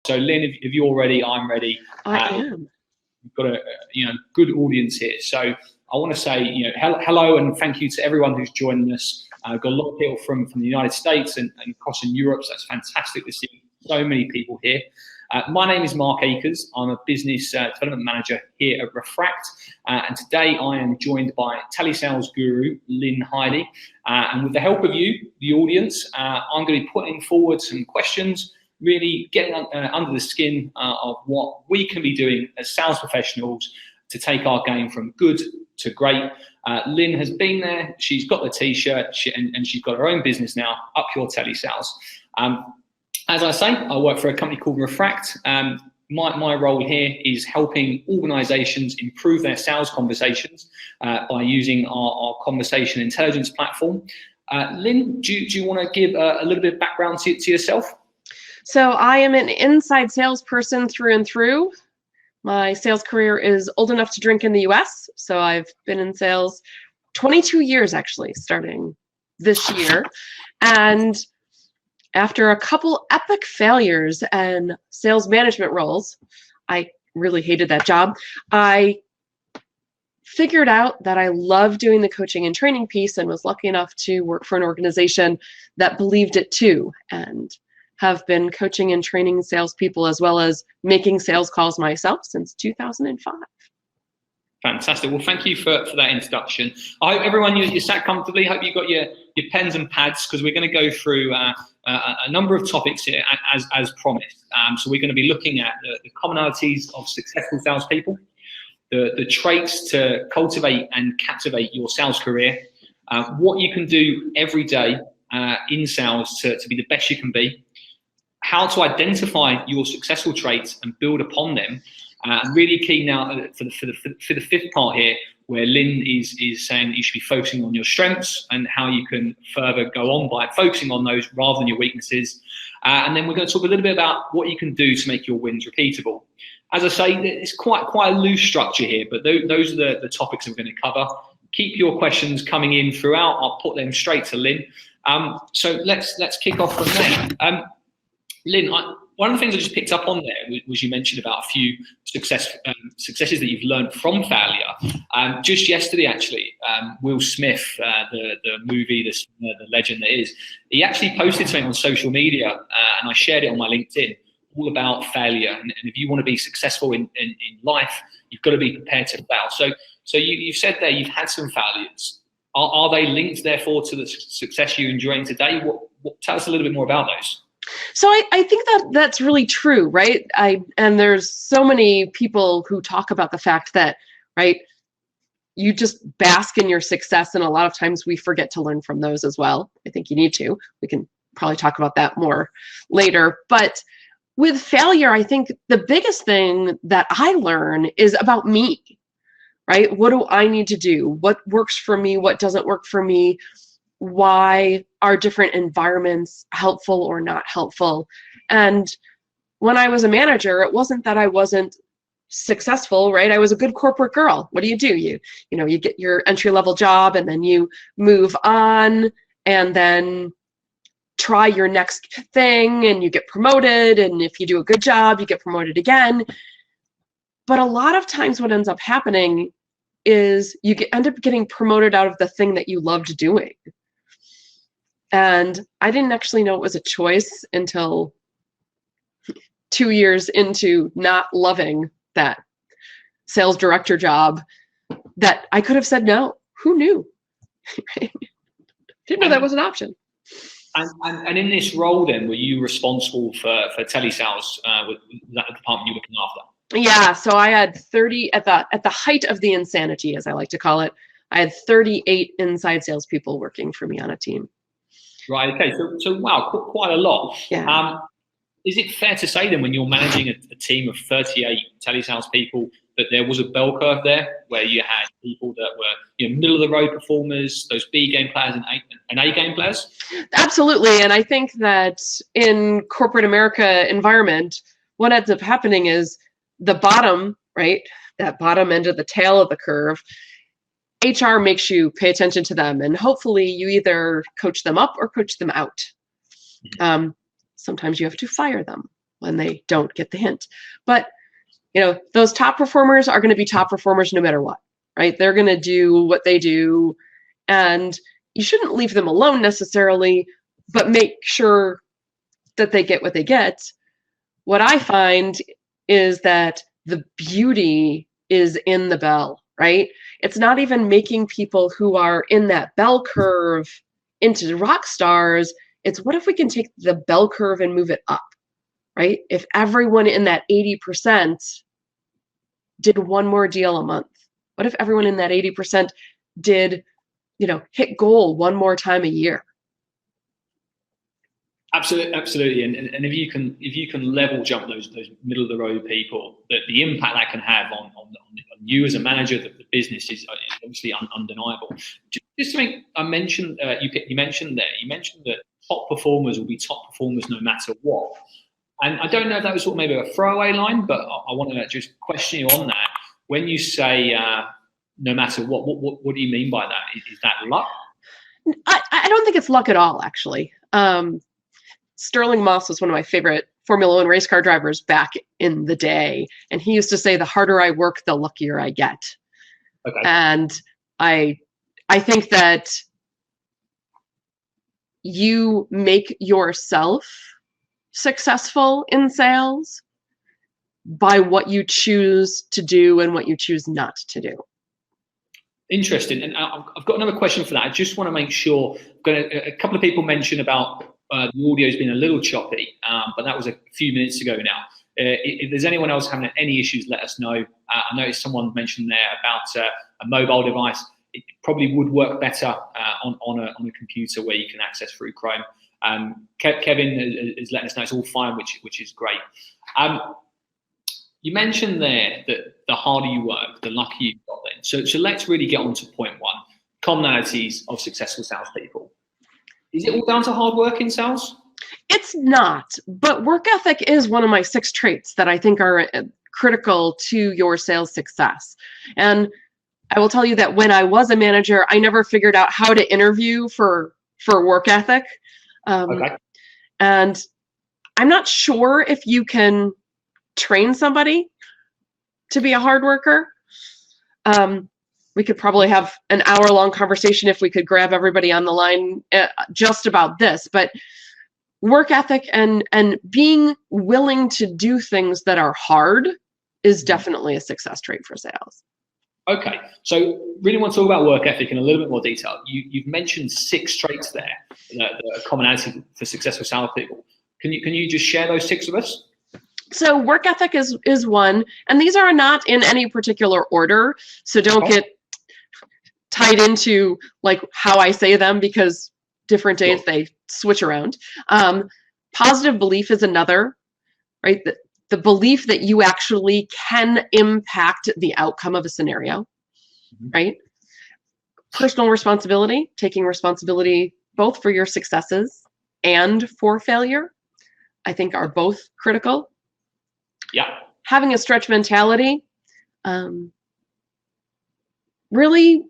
So Lynn, if you're ready, I'm ready. I am. We've got a good audience here. So I want to say hello and thank you to everyone who's joining us. I've got a lot of people from the United States and across in Europe, so that's fantastic to see so many people here. My name is Mark Ackers. I'm a business development manager here at Refract, and today I am joined by TeleSales guru Lynn Hidy. And with the help of you, the audience, I'm going to be putting forward some questions, really getting under the skin of what we can be doing as sales professionals to take our game from good to great. Lynn has been there. She's got the t-shirt and she's got her own business now, Up Your TeleSales. As I say, I work for a company called Refract. My role here is helping organizations improve their sales conversations by using our conversation intelligence platform. Lynn, do you want to give a little bit of background to yourself? So I am an inside salesperson through and through. My sales career is old enough to drink in the US. So I've been in sales 22 years, actually, starting this year. And after a couple epic failures and sales management roles, I really hated that job. I figured out that I love doing the coaching and training piece and was lucky enough to work for an organization that believed it too, and have been coaching and training salespeople as well as making sales calls myself since 2005. Fantastic. Well, thank you for that introduction. I hope everyone, you sat comfortably. I hope you got your pens and pads, because we're going to go through a number of topics here as promised. So we're going to be looking at the commonalities of successful salespeople, the traits to cultivate and captivate your sales career, what you can do every day in sales to be the best you can be, how to identify your successful traits and build upon them. Really key now for the fifth part here, where Lynn is saying that you should be focusing on your strengths and how you can further go on by focusing on those rather than your weaknesses. And then we're going to talk a little bit about what you can do to make your wins repeatable. As I say, it's quite a loose structure here, but those are the topics we're going to cover. Keep your questions coming in throughout. I'll put them straight to Lynn. So let's kick off from there. Lynn, one of the things I just picked up on there was you mentioned about a few successes that you've learned from failure. Just yesterday, actually, Will Smith, the movie, the legend that is, he actually posted something on social media, and I shared it on my LinkedIn, all about failure. And if you want to be successful in life, you've got to be prepared to fail. So you said there you've had some failures. Are they linked, therefore, to the success you're enjoying today? Tell us a little bit more about those. So I think that's really true, right? And there's so many people who talk about the fact that, right, you just bask in your success, and a lot of times we forget to learn from those as well. I think you need to. We can probably talk about that more later. But with failure, I think the biggest thing that I learn is about me, right? What do I need to do? What works for me? What doesn't work for me? Why are different environments helpful or not helpful? And when I was a manager, it wasn't that I wasn't successful, right? I was a good corporate girl. What do? You get your entry-level job, and then you move on, and then try your next thing, and you get promoted, and if you do a good job, you get promoted again. But a lot of times what ends up happening is you end up getting promoted out of the thing that you loved doing. And I didn't actually know it was a choice until 2 years into not loving that sales director job, that I could have said no. Who knew? Didn't know that was an option. And in this role, then, were you responsible for TeleSales? Was that the department you were looking after? Yeah. So I had 30 at the height of the insanity, as I like to call it. I had 38 inside salespeople working for me on a team. Right. Okay. So wow, quite a lot. Yeah. Is it fair to say then, when you're managing a team of 38 telesales people, that there was a bell curve there, where you had people that were middle of the road performers, those B game players and A game players? Absolutely. And I think that in corporate America environment, what ends up happening is the bottom, right? That bottom end of the tail of the curve, HR makes you pay attention to them, and hopefully you either coach them up or coach them out. Sometimes you have to fire them. when they don't get the hint. But those top performers are going to be top performers no matter what, right? They're going to do what they do, and you shouldn't leave them alone necessarily, but make sure that they get what they get. What I find is that the beauty is in the bell, right? It's not even making people who are in that bell curve into rock stars. It's what if we can take the bell curve and move it up, right? If everyone in that 80% did one more deal a month, what if everyone in that 80% did, hit goal one more time a year? Absolutely, and if you can level jump those middle of the road people, the impact that can have on you as a manager, the business is obviously undeniable. Just something I mentioned, you mentioned that top performers will be top performers no matter what. And I don't know if that was sort of maybe a throwaway line, but I want to just question you on that. When you say no matter what do you mean by that? Is that luck? I don't think it's luck at all, actually. Sterling Moss was one of my favorite Formula One race car drivers back in the day. And he used to say, the harder I work, the luckier I get. Okay. And I think that you make yourself successful in sales by what you choose to do and what you choose not to do. Interesting. And I've got another question for that. I just want to make sure, a couple of people mentioned about the audio's been a little choppy, but that was a few minutes ago now. If there's anyone else having any issues, let us know. I noticed someone mentioned there about a mobile device. It probably would work better on a computer where you can access through Chrome. Kevin is letting us know it's all fine, which is great. You mentioned there that the harder you work, the luckier you've got then. So let's really get on to point one, commonalities of successful salespeople. Is it all down to hard work in sales? It's not, but work ethic is one of my 6 traits that I think are critical to your sales success. And I will tell you that when I was a manager, I never figured out how to interview for work ethic. Okay. And I'm not sure if you can train somebody to be a hard worker. We could probably have an hour-long conversation if we could grab everybody on the line just about this. But work ethic and being willing to do things that are hard is definitely a success trait for sales. Okay, so really want to talk about work ethic in a little bit more detail. You've mentioned 6 traits there that are commonality for successful salespeople. Can you just share those 6 with us? So work ethic is one, and these are not in any particular order. So don't get tied into like how I say them, because different days they switch around. Positive belief is another, right? The belief that you actually can impact the outcome of a scenario, right? Personal responsibility, taking responsibility both for your successes and for failure, I think are both critical. Yeah. Having a stretch mentality, really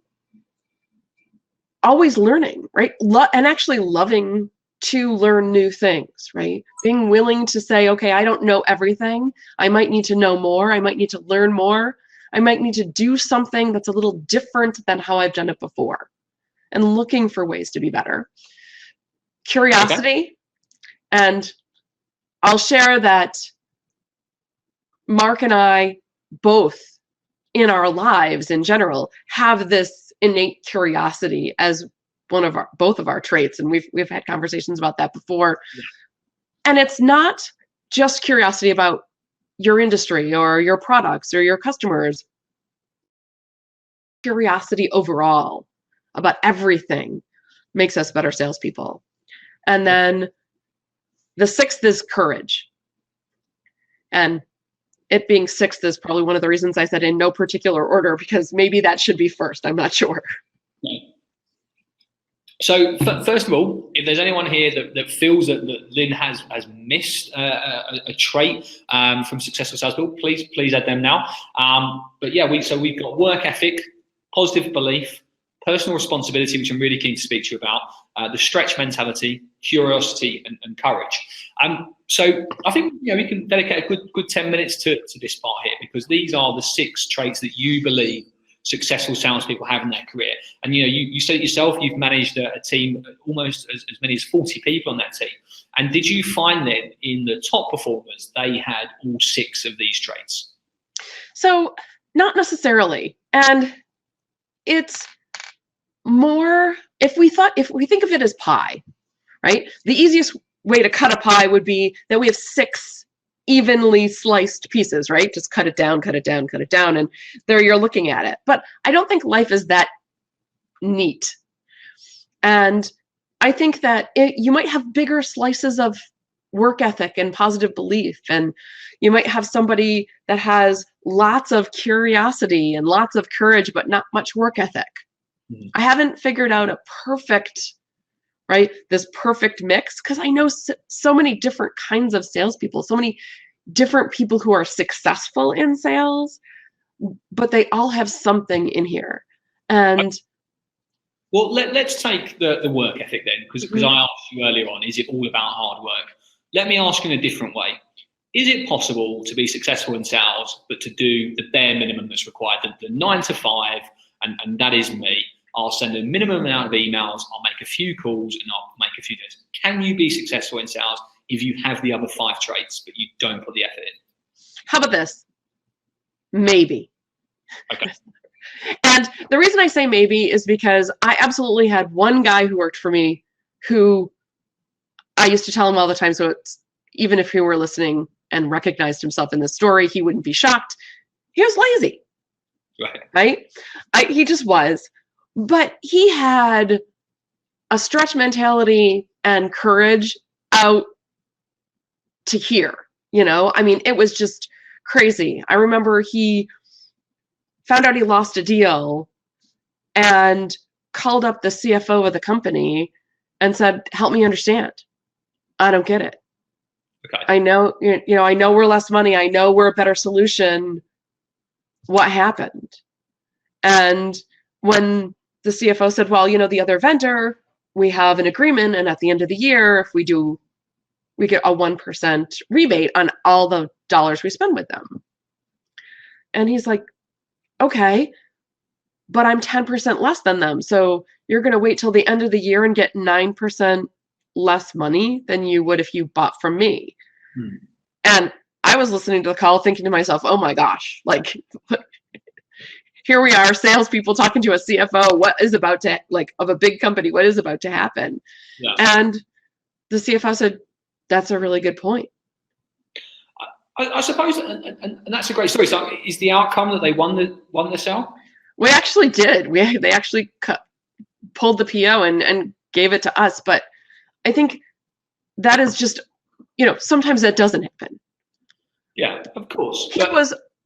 always learning, right? And actually loving to learn new things, right? Being willing to say, okay, I don't know everything. I might need to know more. I might need to learn more. I might need to do something that's a little different than how I've done it before, and looking for ways to be better. Curiosity. And I'll share that Mark and I both in our lives in general have this innate curiosity as both of our traits, and we've had conversations about that before. Yeah. And it's not just curiosity about your industry or your products or your customers. Curiosity overall about everything makes us better salespeople. And then the 6th is courage. And it being 6th is probably one of the reasons I said in no particular order, because maybe that should be first. I'm not sure. So first of all, if there's anyone here that feels that Lynn has missed a trait from successful salespeople, please add them now. But yeah, we've got work ethic, positive belief, personal responsibility, which I'm really keen to speak to you about, the stretch mentality, curiosity, and courage. So I think we can dedicate a good 10 minutes to this part here, because these are the 6 traits that you believe successful salespeople have in their career. And you said it yourself, you've managed a team almost as many as 40 people on that team. And did you find then in the top performers they had all 6 of these traits? So not necessarily, and it's more if we think of it as pie, right? The easiest way to cut a pie would be that we have 6 evenly sliced pieces, right? Just cut it down, cut it down, cut it down, and there you're looking at it. But I don't think life is that neat. And I think that you might have bigger slices of work ethic and positive belief, and you might have somebody that has lots of curiosity and lots of courage, but not much work ethic. Mm-hmm. I haven't figured out this perfect mix, because I know so many different kinds of salespeople, so many different people who are successful in sales, but they all have something in here. And well, let's take the work ethic then, because mm-hmm. I asked you earlier on, is it all about hard work? Let me ask you in a different way. Is it possible to be successful in sales, but to do the bare minimum that's required, the 9 to 5, and that is me? I'll send a minimum amount of emails, I'll make a few calls, and I'll make a few deals. Can you be successful in sales if you have the other 5 traits, but you don't put the effort in? How about this? Maybe. Okay. And the reason I say maybe is because I absolutely had one guy who worked for me who I used to tell him all the time, so even if he were listening and recognized himself in this story, he wouldn't be shocked. He was lazy. Right? He just was. But he had a stretch mentality and courage out to here. I mean, it was just crazy. I remember he found out he lost a deal and called up the CFO of the company and said, "Help me understand. I don't get it. Okay. I know, I know we're less money. I know we're a better solution. What happened?" And when the CFO said, "Well, the other vendor, we have an agreement, and at the end of the year, if we get a 1% rebate on all the dollars we spend with them." And he's like, "Okay, but I'm 10% less than them. So you're going to wait till the end of the year and get 9% less money than you would if you bought from me." And I was listening to the call thinking to myself, oh my gosh, like here we are, salespeople talking to a CFO, what is about to, of a big company, what is about to happen? Yeah. And the CFO said, "That's a really good point." I suppose, and that's a great story. So is the outcome that they won the sale? We actually did. They actually pulled the PO and gave it to us. But I think that is just, sometimes that doesn't happen. Yeah, of course.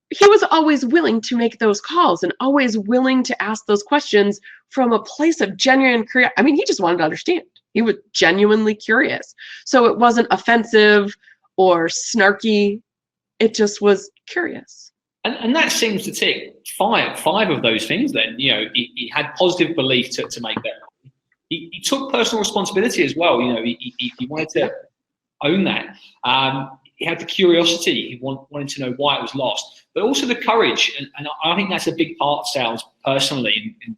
He was always willing to make those calls and always willing to ask those questions from a place of genuine curiosity. I mean, he just wanted to understand. He was genuinely curious. So it wasn't offensive or snarky. It just was curious. And that seems to tick 5 of those things then. He had positive belief to make that. He took personal responsibility as well. He wanted to own that. He had the curiosity. He wanted to know why it was lost, but also the courage. And I think that's a big part of sales personally. And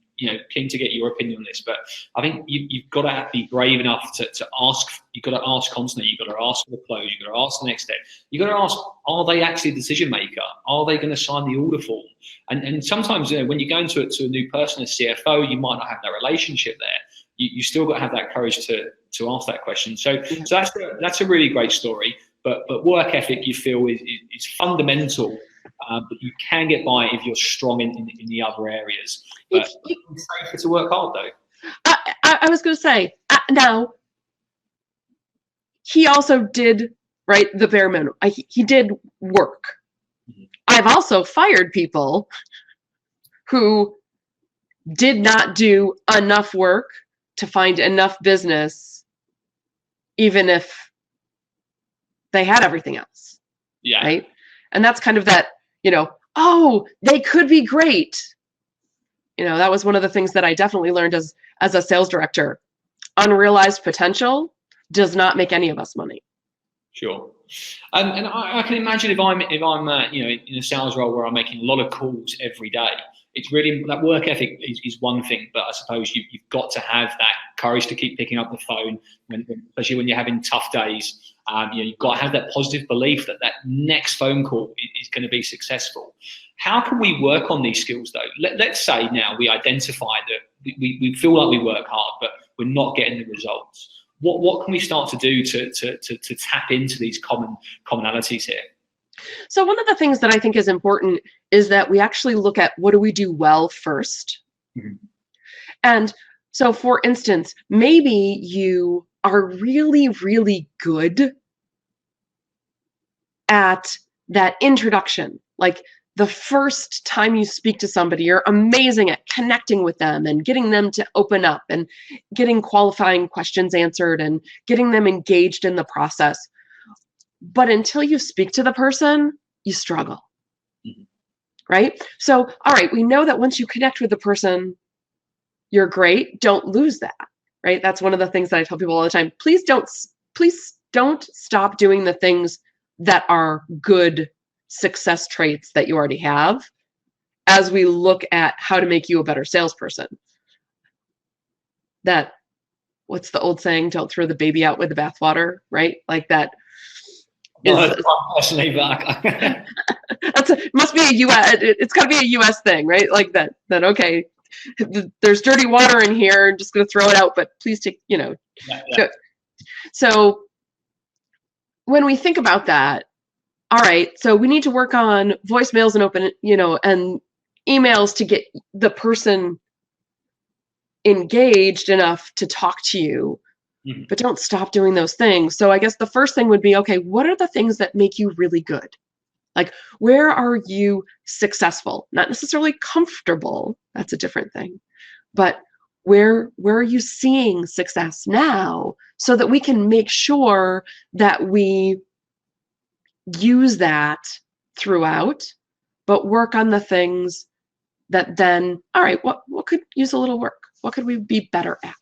keen to get your opinion on this, but I think you've got to be brave enough to ask. You've got to ask constantly. You've got to ask for the close. You've got to ask the next step. You've got to ask, are they actually a decision maker? Are they going to sign the order form? And sometimes, when you go into it to a new person, a CFO, you might not have that relationship there. You still got to have that courage to ask that question. So that's a really great story. But work ethic, you feel, is fundamental, but you can get by if you're strong in the other areas. But it's safer to work hard, though. I was going to say, now, he also did, the bare minimum. He did work. Mm-hmm. I've also fired people who did not do enough work to find enough business, even if they had everything else. Yeah. Right. And that's kind of that, oh, they could be great, That was one of the things that I definitely learned as a sales director. Unrealized potential does not make any of us money. Sure. And I can imagine if I'm in a sales role where I'm making a lot of calls every day, it's really, that work ethic is one thing, but I suppose you've got to have that courage to keep picking up the phone, especially when you're having tough days. You've got to have that positive belief that next phone call is going to be successful. How can we work on these skills though? Let's say now we identify that we feel like we work hard, but we're not getting the results. What can we start to do to tap into these commonalities here? So one of the things that I think is important is that we actually look at what do we do well first. Mm-hmm. And so for instance, maybe you are really, really good at that introduction. Like the first time you speak to somebody, you're amazing at connecting with them and getting them to open up and getting qualifying questions answered and getting them engaged in the process. But until you speak to the person, you struggle, mm-hmm. right? So, all right, we know that once you connect with the person, you're great. Don't lose that, right? That's one of the things that I tell people all the time. Please don't stop doing the things that are good success traits that you already have as we look at how to make you a better salesperson. What's the old saying? Don't throw the baby out with the bathwater, right? Like that. Personally, but must be a US. It's got to be a US thing, right? Like that. Okay, there's dirty water in here. I'm just going to throw it out, but please take. Yeah. So when we think about that, all right. So we need to work on voicemails and open, and emails to get the person engaged enough to talk to you. Mm-hmm. But don't stop doing those things. So I guess the first thing would be, okay, what are the things that make you really good? Like, where are you successful? Not necessarily comfortable. That's a different thing. But where are you seeing success now so that we can make sure that we use that throughout, but work on the things that then, all right, what could use a little work? What could we be better at?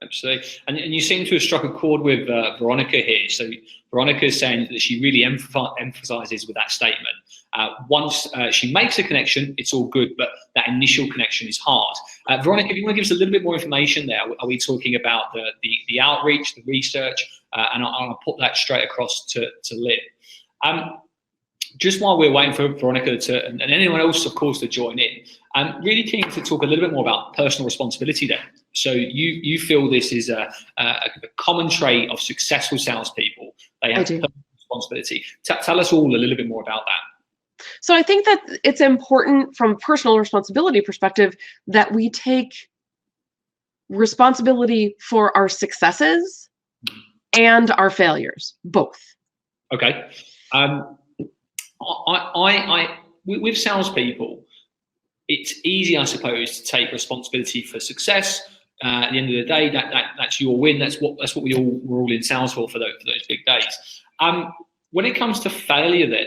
Absolutely. And you seem to have struck a chord with Veronica here. So Veronica is saying that she really emphasizes with that statement. Once she makes a connection, it's all good, but that initial connection is hard. Veronica, if you want to give us a little bit more information there, are we talking about the outreach, the research, and I'll put that straight across to Lynn. Just while we're waiting for Veronica and anyone else, of course, to join in, I'm really keen to talk a little bit more about personal responsibility there. So you feel this is a common trait of successful salespeople. They have personal responsibility. Tell us all a little bit more about that. So I think that it's important from a personal responsibility perspective that we take responsibility for our successes and our failures, both. Okay. With salespeople, it's easy, I suppose, to take responsibility for success. At the end of the day, that's your win. That's what we're all in sales for those big days. When it comes to failure, then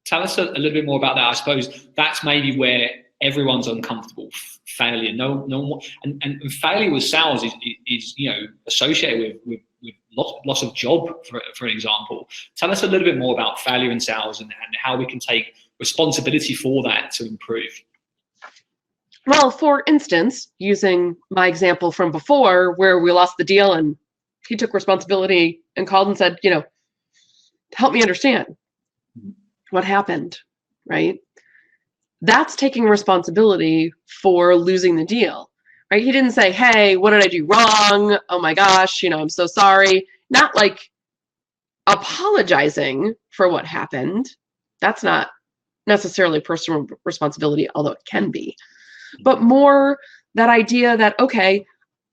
tell us a little bit more about that. I suppose that's maybe where everyone's uncomfortable. Failure, and failure with sales is associated with loss of job, for example. Tell us a little bit more about failure in sales and how we can take responsibility for that to improve. Well, for instance, using my example from before where we lost the deal and he took responsibility and called and said, help me understand what happened, right? That's taking responsibility for losing the deal, right? He didn't say, hey, what did I do wrong? Oh my gosh, I'm so sorry. Not like apologizing for what happened. That's not necessarily personal responsibility, although it can be. But more that idea that, okay,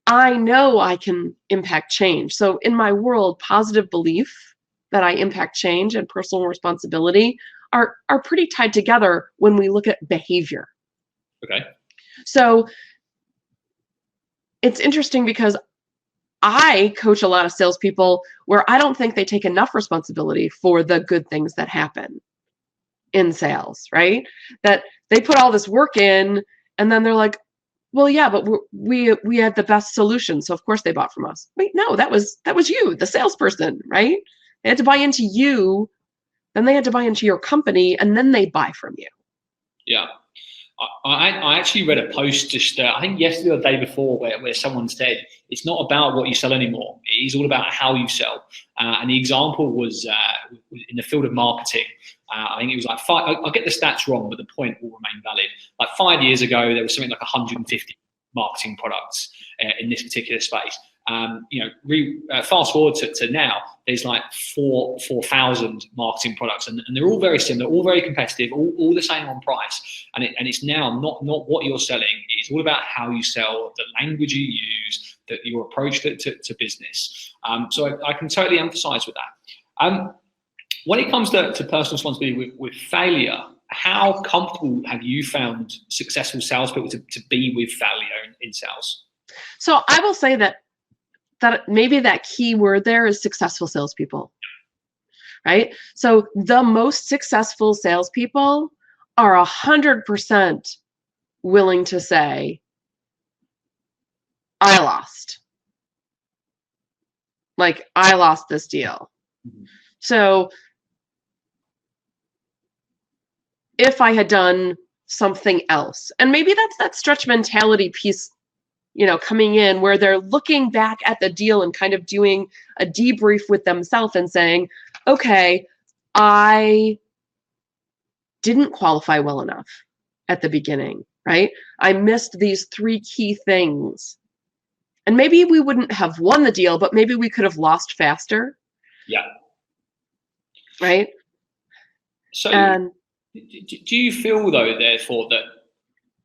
I know I can impact change. So in my world, positive belief that I impact change and personal responsibility are pretty tied together when we look at behavior. Okay. So it's interesting because I coach a lot of salespeople where I don't think they take enough responsibility for the good things that happen in sales, right? That they put all this work in And then they're like, well, yeah, but we had the best solution, so of course they bought from us. Wait, no, that was you, the salesperson, right? They had to buy into you, then they had to buy into your company, and then they buy from you. Yeah. I actually read a post just, I think yesterday or the day before, where someone said, it's not about what you sell anymore. It is all about how you sell. And the example was in the field of marketing. I think it was like I'll get the stats wrong, but the point will remain valid. Like 5 years ago, there was something like 150 marketing products in this particular space. Fast forward to now, there's like 4,000 marketing products, and they're all very similar, all very competitive, all the same on price. And it's now not what you're selling. It's all about how you sell, the language you use, your approach to business. So I can totally emphasize with that. When it comes to personal responsibility with failure, how comfortable have you found successful salespeople to be with failure in sales? So I will say that maybe that key word there is successful salespeople, right? So the most successful salespeople are 100% willing to say, I lost. Like, I lost this deal. Mm-hmm. So if I had done something else, and maybe that's that stretch mentality piece, coming in where they're looking back at the deal and kind of doing a debrief with themselves and saying, okay, I didn't qualify well enough at the beginning, right? I missed these 3 key things. And maybe we wouldn't have won the deal, but maybe we could have lost faster. Yeah. Right? So do you feel, though, therefore, that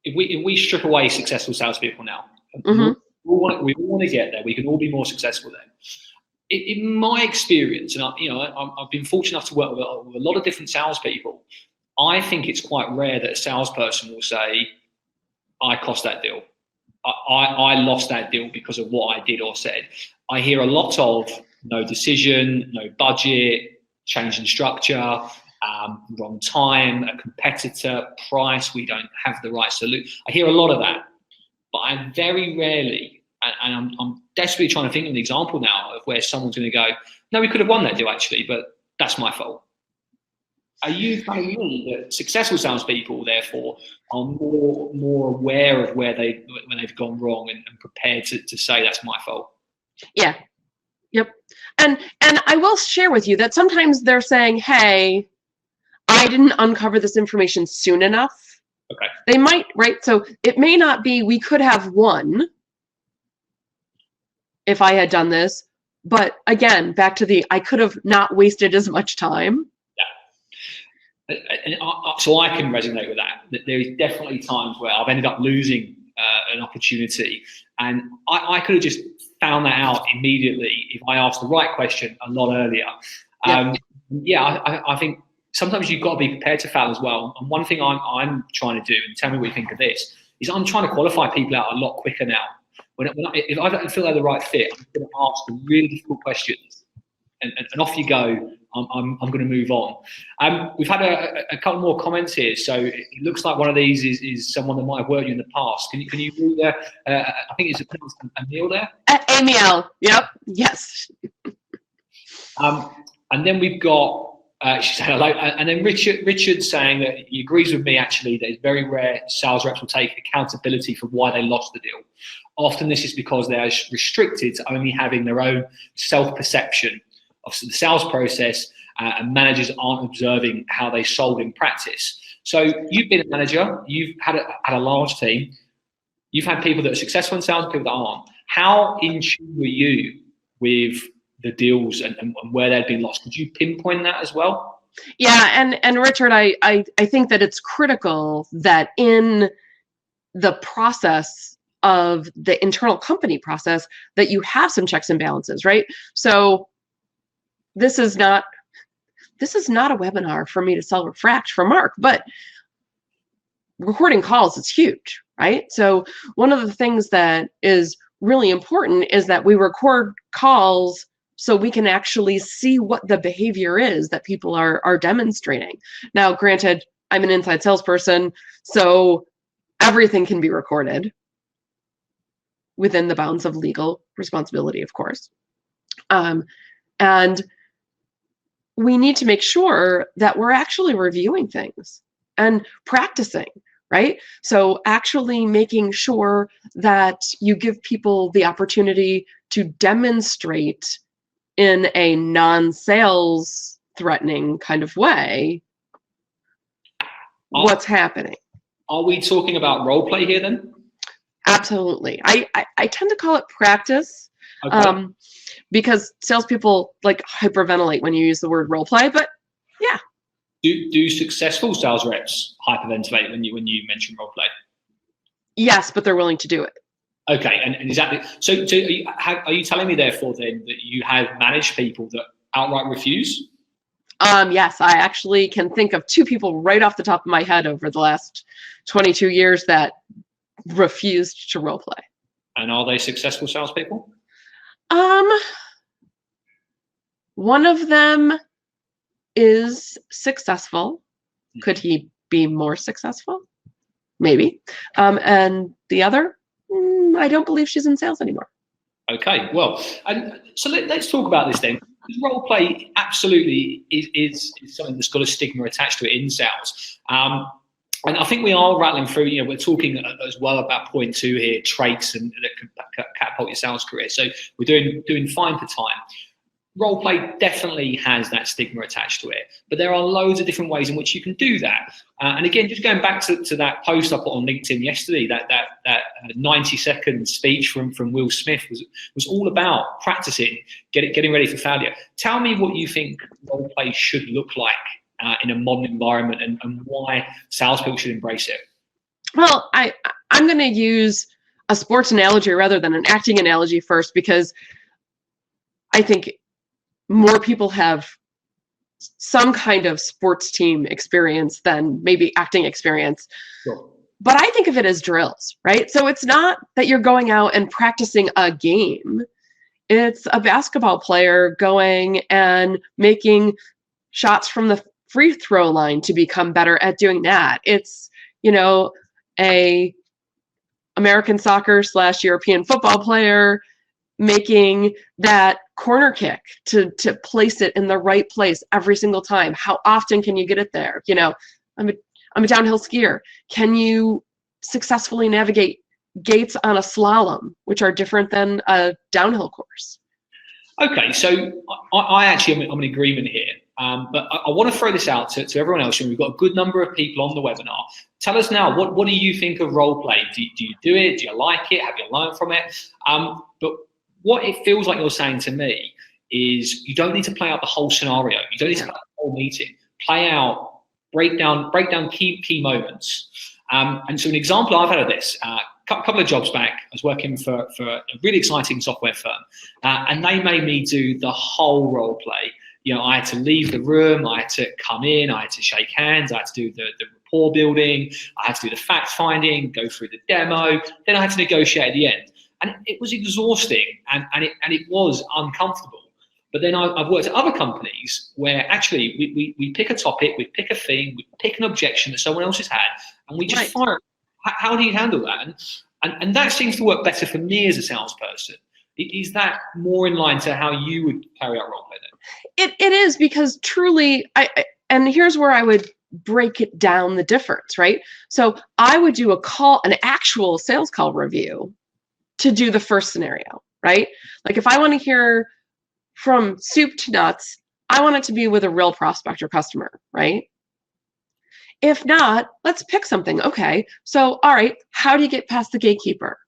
if we strip away successful salespeople now, mm-hmm. we all want to get there, we can all be more successful then. In my experience, and I've been fortunate enough to work with a lot of different salespeople, I think it's quite rare that a salesperson will say, I cost that deal. I lost that deal because of what I did or said. I hear a lot of no decision, no budget, change in structure, wrong time, a competitor, price, we don't have the right solution. I hear a lot of that, but I very rarely, and I'm desperately trying to think of an example now of where someone's going to go, no, we could have won that deal actually, but that's my fault. Are you telling me that successful salespeople, therefore, are more aware of when they've gone wrong and prepared to say that's my fault? Yeah. Yep. And I will share with you that sometimes they're saying, hey, I didn't uncover this information soon enough. Okay. They might, right? So it may not be we could have won if I had done this, but again, back to I could have not wasted as much time. And so I can resonate with that. There is definitely times where I've ended up losing an opportunity, and I could have just found that out immediately if I asked the right question a lot earlier. I think sometimes you've got to be prepared to fail as well. And one thing I'm trying to do, and tell me what you think of this, is I'm trying to qualify people out a lot quicker now. If I don't feel they're the right fit, I'm going to ask them really difficult questions, and off you go. I'm going to move on. We've had a couple more comments here. So it looks like one of these is someone that might have worked with you in the past. Can you read I think it's Emil there? Emil, yep, yes. And then we've got, she said hello. And then Richard saying that he agrees with me actually that it's very rare sales reps will take accountability for why they lost the deal. Often this is because they are restricted to only having their own self-perception of the sales process, and managers aren't observing how they sold in practice. So you've been a manager, you've had a large team, you've had people that are successful in sales and people that aren't. How in tune were you with the deals and where they'd been lost? Could you pinpoint that as well? Yeah, and Richard, I think that it's critical that in the process of the internal company process that you have some checks and balances, right? So this is not a webinar for me to sell Refract for Mark, but recording calls is huge, right? So one of the things that is really important is that we record calls so we can actually see what the behavior is that people are demonstrating. Now, granted, I'm an inside salesperson, so everything can be recorded within the bounds of legal responsibility, of course. And we need to make sure that we're actually reviewing things and practicing, right? So actually making sure that you give people the opportunity to demonstrate in a non-sales threatening kind of way what's happening. Are we talking about role play here then? Absolutely. I tend to call it practice. Okay. Because salespeople like hyperventilate when you use the word role play, but yeah. Do successful sales reps hyperventilate when you mention role play? Yes, but they're willing to do it. Okay, and exactly. So are you telling me therefore then that you have managed people that outright refuse? Yes, I actually can think of 2 people right off the top of my head over the last 22 years that refused to role play. And are they successful salespeople? One of them is successful. Could he be more successful? Maybe. And the other, I don't believe she's in sales anymore. Okay, well, and so let's talk about this then. Role play absolutely is something that's got a stigma attached to it in sales. And I think we are rattling through, we're talking as well about point 2 here, traits and that could catapult your sales career. So we're doing fine for time. Role play definitely has that stigma attached to it, but there are loads of different ways in which you can do that. And again, just going back to that post I put on LinkedIn yesterday, that 90-second speech from Will Smith was all about practicing, getting ready for failure. Tell me what you think role play should look like in a modern environment, and why salespeople should embrace it. Well, I'm going to use a sports analogy rather than an acting analogy first, because I think more people have some kind of sports team experience than maybe acting experience. Sure. But I think of it as drills, right? So it's not that you're going out and practicing a game. It's a basketball player going and making shots from the free throw line to become better at doing that. It's, a American soccer / European football player making that corner kick to place it in the right place every single time. How often can you get it there? I'm a downhill skier. Can you successfully navigate gates on a slalom, which are different than a downhill course? Okay, so I actually am in agreement here, but I want to throw this out to everyone else. We've got a good number of people on the webinar. Tell us now, what do you think of role play? Do you do it? Do you like it? Have you learned from it? But what it feels like you're saying to me is you don't need to play out the whole scenario. You don't need to play out the whole meeting. Play out, break down key moments. And so an example I've had of this, a couple of jobs back, I was working for a really exciting software firm, and they made me do the whole role play. I had to leave the room, I had to come in, I had to shake hands, I had to do the rapport building, I had to do the fact finding, go through the demo, then I had to negotiate at the end. And it was exhausting, and it was uncomfortable. But then I've worked at other companies where actually we pick a topic, we pick a theme, we pick an objection that someone else has had, and we just fire it. How do you handle that? And that seems to work better for me as a salesperson. Is that more in line to how you would carry out role play then? It is, because truly, and here's where I would break it down, the difference, right? So I would do an actual sales call review to do the first scenario, right? Like if I want to hear from soup to nuts, I want it to be with a real prospect or customer, right? If not, let's pick something. Okay, so all right, how do you get past the gatekeeper?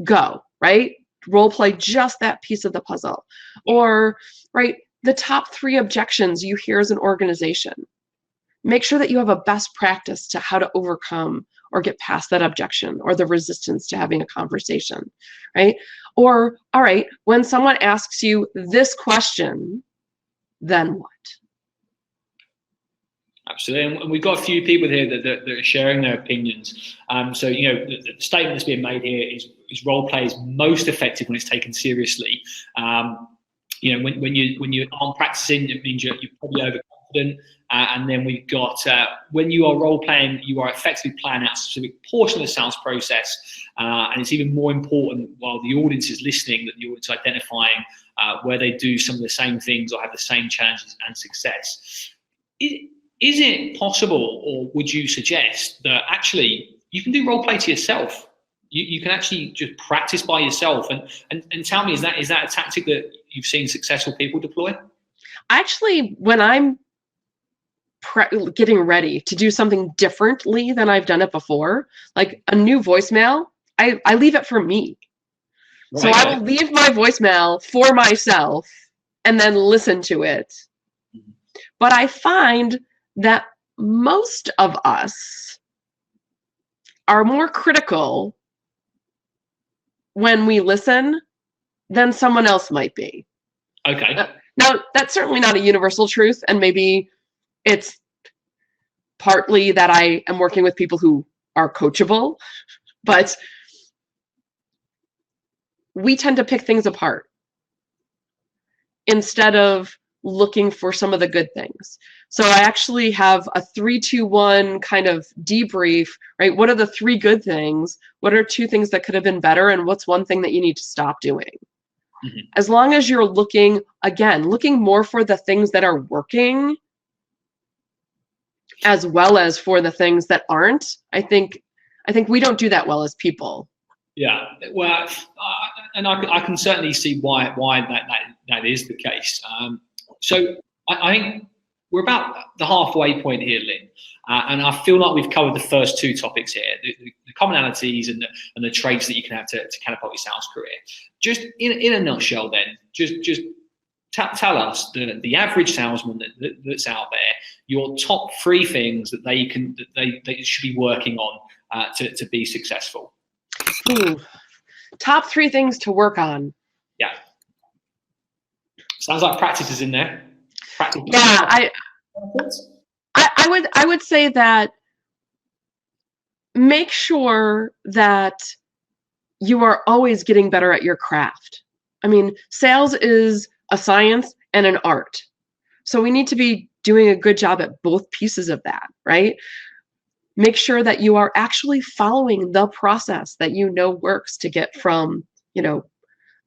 Go, right? Role play just that piece of the puzzle. Or, right, the top 3 objections you hear as an organization. Make sure that you have a best practice to how to overcome or get past that objection or the resistance to having a conversation, right? Or, all right, when someone asks you this question, then what? Absolutely, and we've got a few people here that are sharing their opinions. So the statement that's being made here is role play is most effective when it's taken seriously. When you aren't practicing, it means you're probably overconfident. important. And then we've got when you are role playing, you are effectively planning out a specific portion of the sales process. And it's even more important while the audience is listening that the audience is identifying where they do some of the same things or have the same challenges and success. Is it possible, or would you suggest that actually you can do role play to yourself? You can actually just practice by yourself, and tell me, is that a tactic that you've seen successful people deploy? Actually, when I'm getting ready to do something differently than I've done it before, like a new voicemail, I leave it for me. Right. So I will leave my voicemail for myself and then listen to it. Mm-hmm. But I find that most of us are more critical when we listen than someone else might be. Okay. Now, that's certainly not a universal truth, and maybe it's partly that I am working with people who are coachable, but we tend to pick things apart instead of looking for some of the good things. So I actually have a 3-2-1 kind of debrief, right? What are the 3 good things? What are 2 things that could have been better? And what's 1 thing that you need to stop doing? Mm-hmm. As long as you're looking more for the things that are working as well as for the things that aren't, I think we don't do that well as people. Yeah, well, and I can certainly see why that is the case. So I think we're about the halfway point here, Lynn, and I feel like we've covered the first 2 topics here: the commonalities and the traits that you can have to catapult your sales career. Just in a nutshell, then, just tell us the average salesman that's out there your top 3 things that they should be working on to be successful. Ooh, top 3 things to work on. Yeah. Sounds like practice is in there. Practice. Yeah, I would say that make sure that you are always getting better at your craft. I mean, sales is a science and an art. So we need to be doing a good job at both pieces of that, right? Make sure that you are actually following the process that you know works to get from,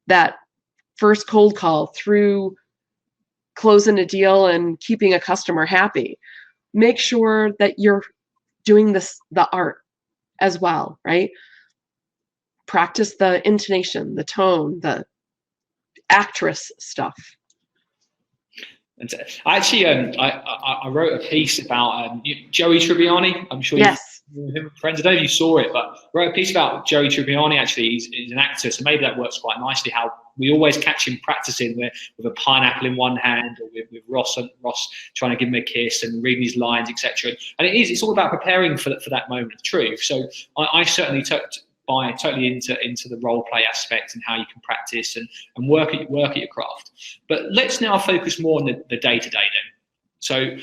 that first cold call through closing a deal and keeping a customer happy. Make sure that you're doing the art as well, right? Practice the intonation, the tone, the actress stuff. Actually, I wrote a piece about Joey Tribbiani. I'm sure yes. you're friends. I don't know if you saw it, but I wrote a piece about Joey Tribbiani. Actually, he's an actor, so maybe that works quite nicely. How we always catch him practicing with a pineapple in one hand, or with Ross trying to give him a kiss and reading his lines, etc. And it's all about preparing for that moment of truth. So I certainly buy totally into the role play aspect and how you can practice and work at your craft. But let's now focus more on the day-to-day then. So,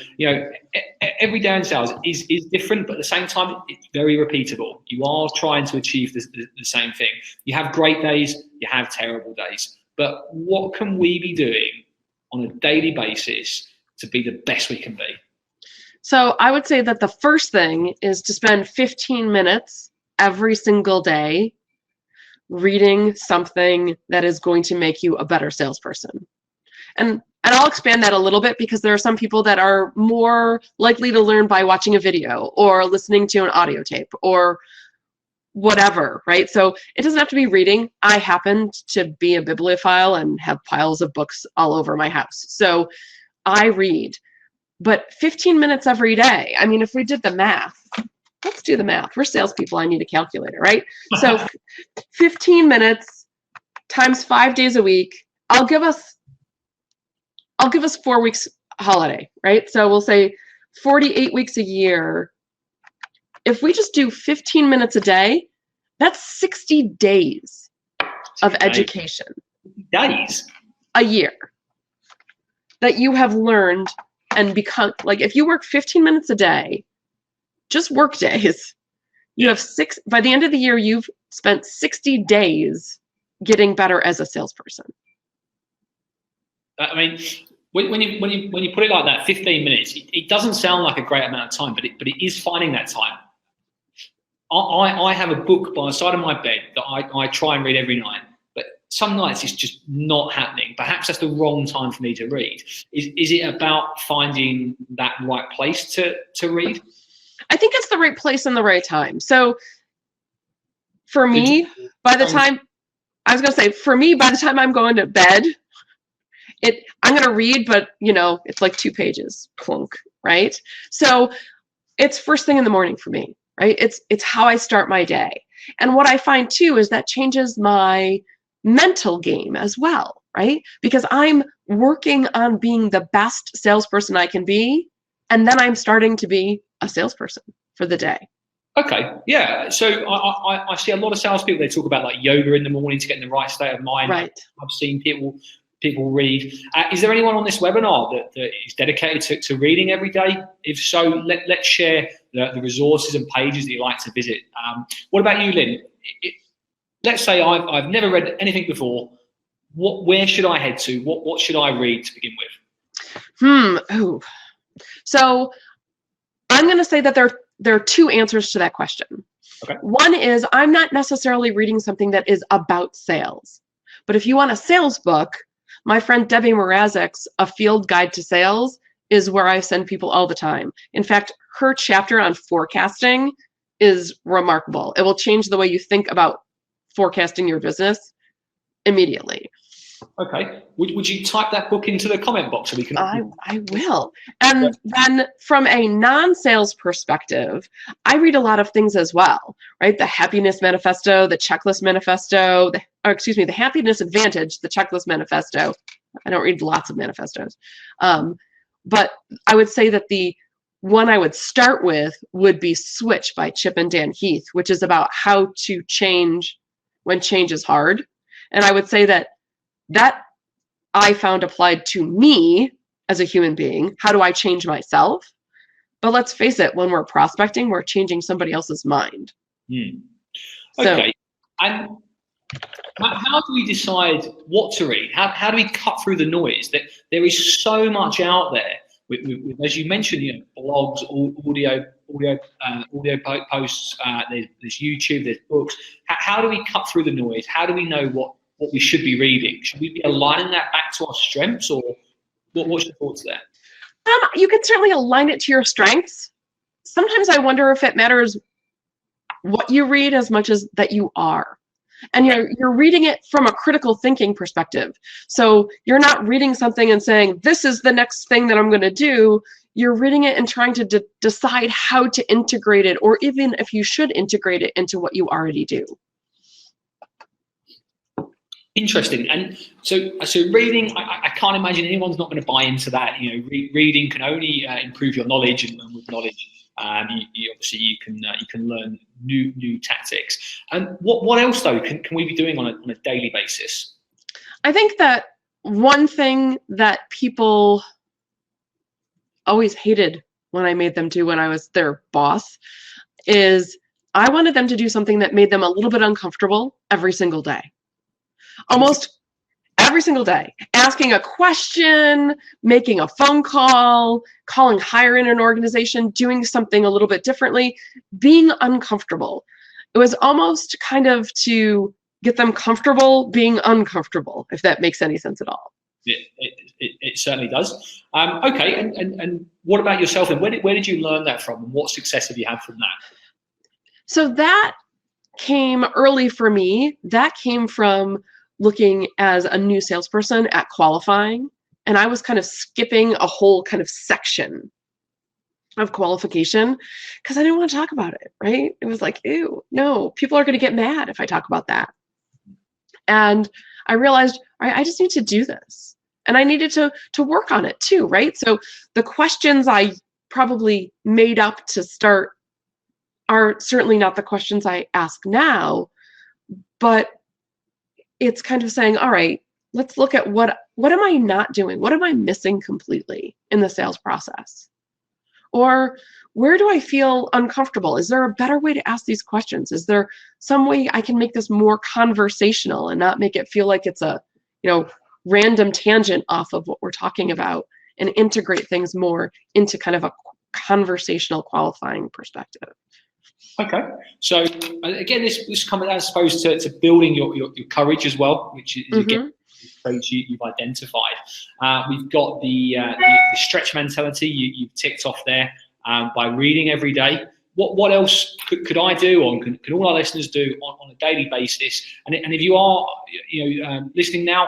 every day in sales is different, but at the same time, it's very repeatable. You are trying to achieve the same thing. You have great days, you have terrible days. But what can we be doing on a daily basis to be the best we can be? So I would say that the first thing is to spend 15 minutes every single day reading something that is going to make you a better salesperson. And I'll expand that a little bit because there are some people that are more likely to learn by watching a video or listening to an audio tape or whatever, right? So it doesn't have to be reading. I happen to be a bibliophile and have piles of books all over my house. So I read, but 15 minutes every day. I mean, if we did the math, let's do the math. We're salespeople. I need a calculator, right? So 15 minutes times 5 days a week. I'll give us 4 weeks holiday, right? So we'll say 48 weeks a year. If we just do 15 minutes a day, that's 60 days of education. Days? A year that you have learned and become, like if you work 15 minutes a day, just work days, you have by the end of the year, you've spent 60 days getting better as a salesperson. I mean, When you put it like that, 15 minutes, it doesn't sound like a great amount of time, but it is finding that time. I have a book by the side of my bed that I try and read every night, but some nights it's just not happening. Perhaps that's the wrong time for me to read. Is it about finding that right place to read? I think it's the right place and the right time. So for me, by the time I'm going to bed, I'm going to read, but it's like 2 pages, clunk, right? So it's first thing in the morning for me, right? It's how I start my day. And what I find too is that changes my mental game as well, right? Because I'm working on being the best salesperson I can be, and then I'm starting to be a salesperson for the day. Okay, yeah. So I see a lot of salespeople, they talk about like yoga in the morning to get in the right state of mind. Right. I've seen people read. Is there anyone on this webinar that is dedicated to reading every day? If so, let's share the resources and pages that you like to visit. What about you, Lynn? Let's say I've never read anything before. Where should I head to? What should I read to begin with? So I'm going to say that there are 2 answers to that question. Okay. One is I'm not necessarily reading something that is about sales. But if you want a sales book, my friend Debbie Mrazek's A Field Guide to Sales is where I send people all the time. In fact, her chapter on forecasting is remarkable. It will change the way you think about forecasting your business immediately. Okay. Would you type that book into the comment box so we can? I will. And then from a non-sales perspective, I read a lot of things as well, right? The Happiness Manifesto, the Checklist Manifesto, the Happiness Advantage, the Checklist Manifesto. I don't read lots of manifestos. But I would say that the one I would start with would be Switch by Chip and Dan Heath, which is about how to change when change is hard. And I would say that I found applied to me as a human being. How do I change myself? But let's face it, when we're prospecting, we're changing somebody else's mind. Okay. So, and how do we decide what to read? How do we cut through the noise? That there is so much out there. With, as you mentioned, blogs, audio posts. There's YouTube. There's books. How do we cut through the noise? How do we know what we should be reading? Should we be aligning that back to our strengths, or what's your thoughts there? You can certainly align it to your strengths. Sometimes I wonder if it matters what you read as much as that you are. And you're reading it from a critical thinking perspective. So you're not reading something and saying, this is the next thing that I'm going to do. You're reading it and trying to decide how to integrate it, or even if you should integrate it into what you already do. Interesting. And so reading, I can't imagine anyone's not going to buy into that. Reading can only improve your knowledge, and with knowledge, you can learn new tactics. And what else though can we be doing on a daily basis? I think that one thing that people always hated when I made them do when I was their boss is I wanted them to do something that made them a little bit uncomfortable every single day. Almost every single day, asking a question, making a phone call, calling higher in an organization, doing something a little bit differently, being uncomfortable. It was almost kind of to get them comfortable being uncomfortable, if that makes any sense at all. It certainly does. Okay, and what about yourself? And where did you learn that from? And what success have you had from that? So that came early for me. That came from looking as a new salesperson at qualifying. And I was kind of skipping a whole kind of section of qualification because I didn't want to talk about it, right? It was like, ew, no, people are going to get mad if I talk about that. And I realized, all right, I just need to do this. And I needed to work on it too, right? So the questions I probably made up to start are certainly not the questions I ask now, but it's kind of saying, all right, let's look at what am I not doing? What am I missing completely in the sales process? Or where do I feel uncomfortable? Is there a better way to ask these questions? Is there some way I can make this more conversational and not make it feel like it's a, random tangent off of what we're talking about and integrate things more into kind of a conversational qualifying perspective. Okay, so again, this comes, I suppose, to building your courage as well, which is again traits you've identified. We've got the stretch mentality you've ticked off there by reading every day. What else could I do, or can all our listeners do on a daily basis? And if you are listening now,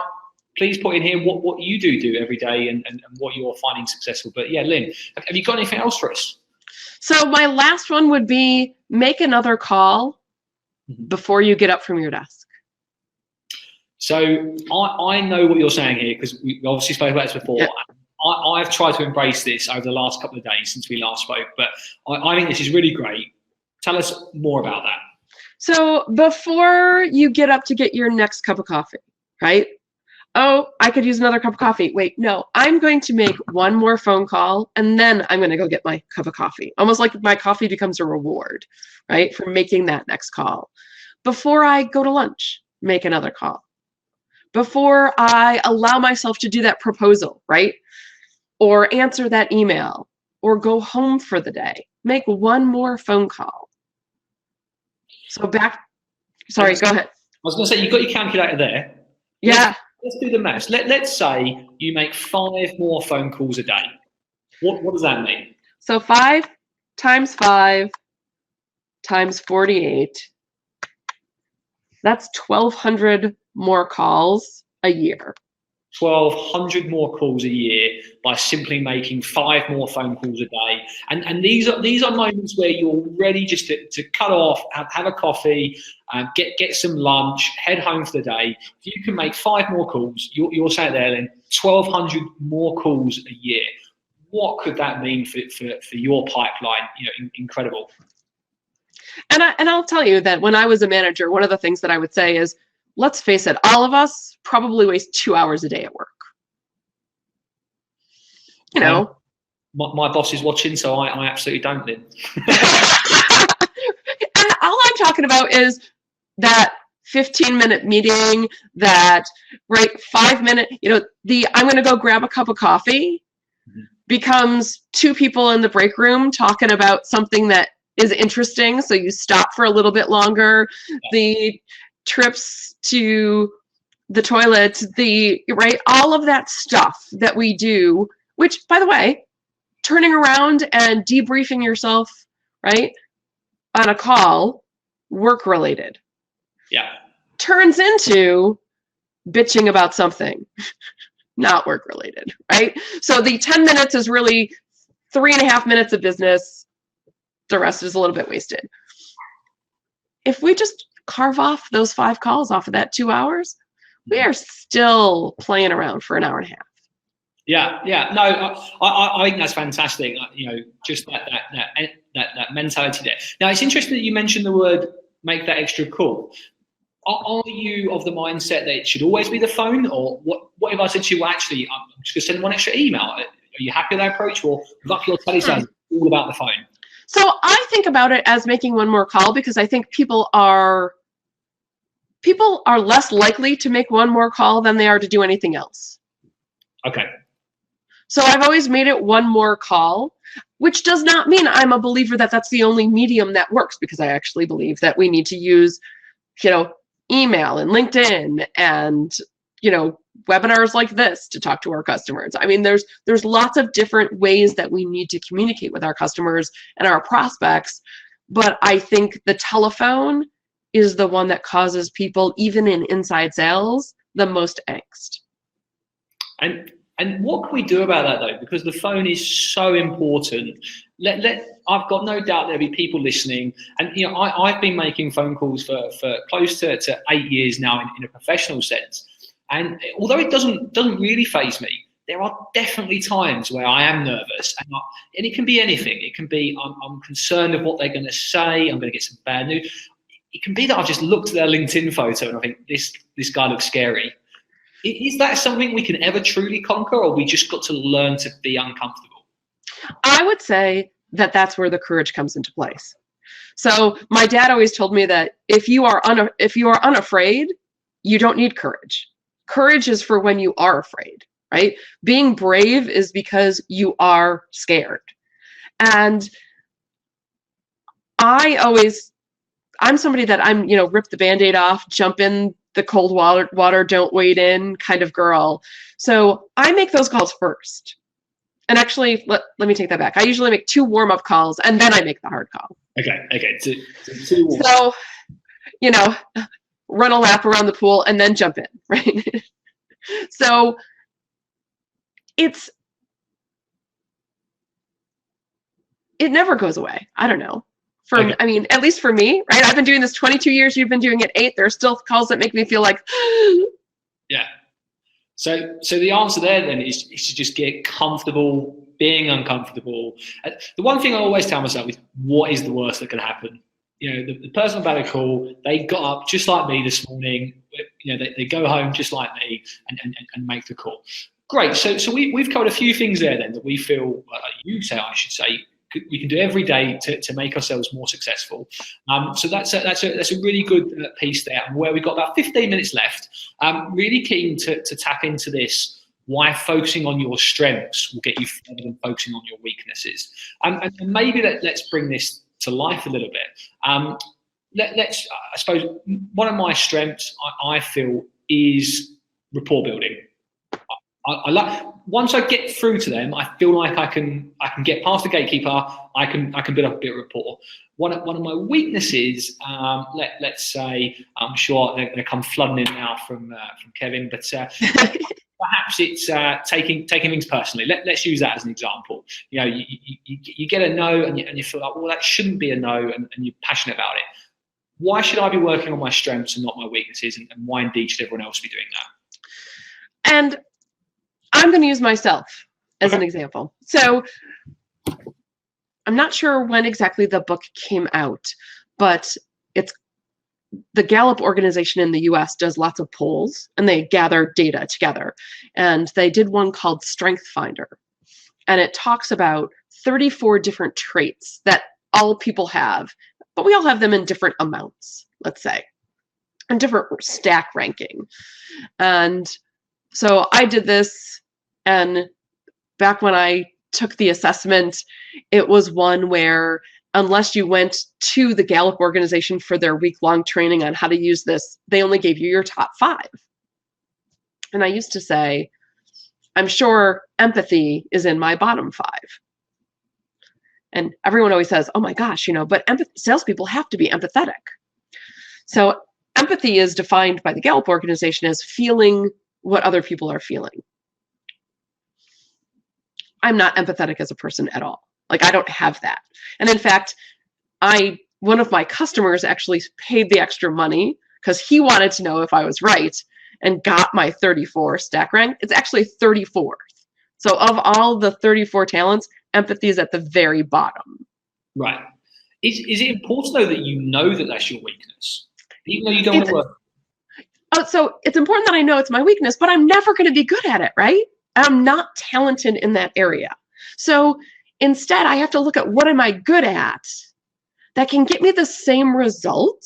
please put in here what you do every day and what you're finding successful. But yeah, Lynn, have you got anything else for us? So my last one would be make another call before you get up from your desk. So I know what you're saying here, because we obviously spoke about this before. Yeah. I've tried to embrace this over the last couple of days since we last spoke, but I think this is really great. Tell us more about that. So before you get up to get your next cup of coffee, right? Oh, I could use another cup of coffee. Wait, no, I'm going to make one more phone call and then I'm going to go get my cup of coffee. Almost like my coffee becomes a reward, right, for making that next call. Before I go to lunch, make another call. Before I allow myself to do that proposal, right, or answer that email or go home for the day, make one more phone call. So sorry, go ahead. I was going to say, you've got your calculator there. Yeah. Let's do the maths. Let's say you make 5 more phone calls a day. What does that mean? So 5 times 5 times 48. That's 1,200 more calls a year. 1,200 more calls a year by simply making 5 more phone calls a day. And these are moments where you're ready just to cut off, have a coffee, get some lunch, head home for the day. If you can make 5 more calls, you're saying there, Lynn, 1,200 more calls a year. What could that mean for your pipeline? Incredible. And I'll tell you that when I was a manager, one of the things that I would say is, let's face it, all of us probably waste 2 hours a day at work. My boss is watching, so I absolutely don't, Lynn. And all I'm talking about is that 15-minute meeting, that 5-minute, I'm going to go grab a cup of coffee becomes 2 people in the break room talking about something that is interesting. So you stop for a little bit longer. The trips to the toilet, all of that stuff that we do, which, by the way, turning around and debriefing yourself, right, on a call, work related. Yeah. Turns into bitching about something not work related, right? So the 10 minutes is really 3.5 minutes of business. The rest is a little bit wasted. If we just carve off those 5 calls off of that 2 hours, we are still playing around for an hour and a half. Yeah. No, I think that's fantastic. Just that mentality there. Now, it's interesting that you mentioned the word "make that extra call." Are you of the mindset that it should always be the phone, or what if I said to you, well, actually, I'm just going to send one extra email? Are you happy with that approach, or with your TeleSales, all about the phone? So I think about it as making one more call, because I think people are less likely to make one more call than they are to do anything else. Okay. So I've always made it one more call, which does not mean I'm a believer that that's the only medium that works, because I actually believe that we need to use, email and LinkedIn and, webinars like this to talk to our customers. I mean, there's lots of different ways that we need to communicate with our customers and our prospects, but I think the telephone is the one that causes people, even in inside sales, the most angst. And what can we do about that, though? Because the phone is so important. I've got no doubt there'll be people listening, and I've been making phone calls for close to 8 years now in a professional sense. And although it doesn't really faze me, there are definitely times where I am nervous, and it can be anything. It can be I'm concerned of what they're going to say. I'm going to get some bad news. It can be that I've just looked at their LinkedIn photo and I think this guy looks scary. Is that something we can ever truly conquer, or we just got to learn to be uncomfortable? I would say that that's where the courage comes into place. So my dad always told me that if you are unafraid, you don't need courage. Courage is for when you are afraid, right? Being brave is because you are scared. And I'm somebody that I'm, rip the Band-Aid off, jump in the cold water, don't wade in kind of girl. So I make those calls first. And actually, let me take that back. I usually make 2 warm-up calls, and then I make the hard call. Okay. So, so, run a lap around the pool and then jump in, right? So it never goes away. I don't know. Okay. I mean, at least for me, right? I've been doing this 22 years. You've been doing it 8. There are still calls that make me feel like, yeah. So the answer there then is to just get comfortable being uncomfortable. The one thing I always tell myself is, what is the worst that can happen? The person about a call, they got up just like me this morning. They go home just like me and make the call. Great. So we've covered a few things there then that we feel, I should say, we can do every day to make ourselves more successful. So that's a really good piece there. And where we've got about 15 minutes left, I'm really keen to tap into this. Why focusing on your strengths will get you further than focusing on your weaknesses. And maybe let's bring this to life a little bit. I suppose one of my strengths I feel is rapport building. I like, once I get through to them, I feel like I can get past the gatekeeper. I can build up a bit of rapport. One of my weaknesses, let's say, I'm sure they come flooding in now from Kevin, but perhaps it's taking things personally. Let's use that as an example. You get a no and you feel like, well, that shouldn't be a no, and you're passionate about it. Why should I be working on my strengths and not my weaknesses, and why indeed should everyone else be doing that? And I'm going to use myself as an example. So I'm not sure when exactly the book came out, but it's the Gallup organization in the US does lots of polls, and they gather data together. And they did one called Strength Finder. And it talks about 34 different traits that all people have, but we all have them in different amounts, let's say, and different stack ranking. And so I did this, and back when I took the assessment, it was one where unless you went to the Gallup organization for their week-long training on how to use this, they only gave you your top 5. And I used to say, I'm sure empathy is in my bottom 5. And everyone always says, oh my gosh, but salespeople have to be empathetic. So empathy is defined by the Gallup organization as feeling what other people are feeling. I'm not empathetic as a person at all. Like, I don't have that. And in fact, one of my customers actually paid the extra money because he wanted to know if I was right, and got my 34 stack rank. It's actually 34th. So of all the 34 talents, empathy is at the very bottom. Right. Is it important though that you know that that's your weakness, even though you don't want to work? Oh, so it's important that I know it's my weakness, but I'm never going to be good at it, right? I'm not talented in that area. So instead, I have to look at what am I good at that can get me the same result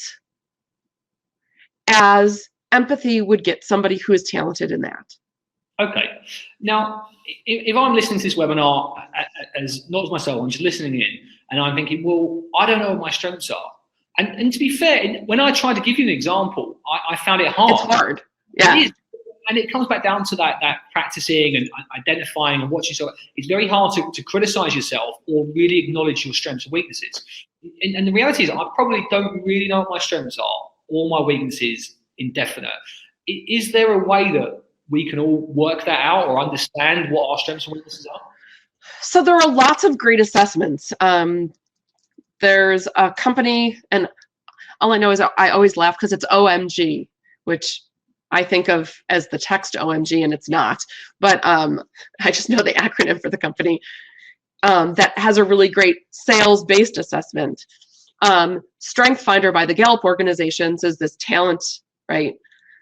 as empathy would get somebody who is talented in that. Okay. Now, if I'm listening to this webinar as not as myself, I'm just listening in, and I'm thinking, well, I don't know what my strengths are. And to be fair, when I tried to give you an example, I found it hard. It's hard. Yeah. It is. And it comes back down to that practicing and identifying and watching. So it's very hard to criticize yourself or really acknowledge your strengths and weaknesses. And the reality is, I probably don't really know what my strengths are or my weaknesses indefinite. Is there a way that we can all work that out or understand what our strengths and weaknesses are? So there are lots of great assessments. There's a company, and all I know is I always laugh because it's OMG, which I think of as the text OMG, and it's not. But I just know the acronym for the company that has a really great sales-based assessment. Strength Finder by the Gallup organizations is this talent, right?